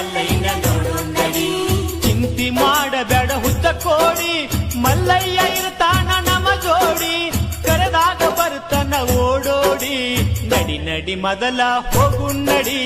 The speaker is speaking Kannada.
ಮಲ್ಲಯ್ಯನ ನೋಡೋಣಡಿ. ಚಿಂತಿ ಮಾಡಬೇಡ ಹುತ್ತ ಕೋಡಿ, ಮಲ್ಲಯ್ಯ ಇರ್ತಾನ ನಮ ಜೋಡಿ. ಕರೆದಾಗ ಬರ್ತನ ಓಡೋಡಿ, ನಡಿ ನಡಿ ಮೊದಲ ಹೋಗು ನಡಿ.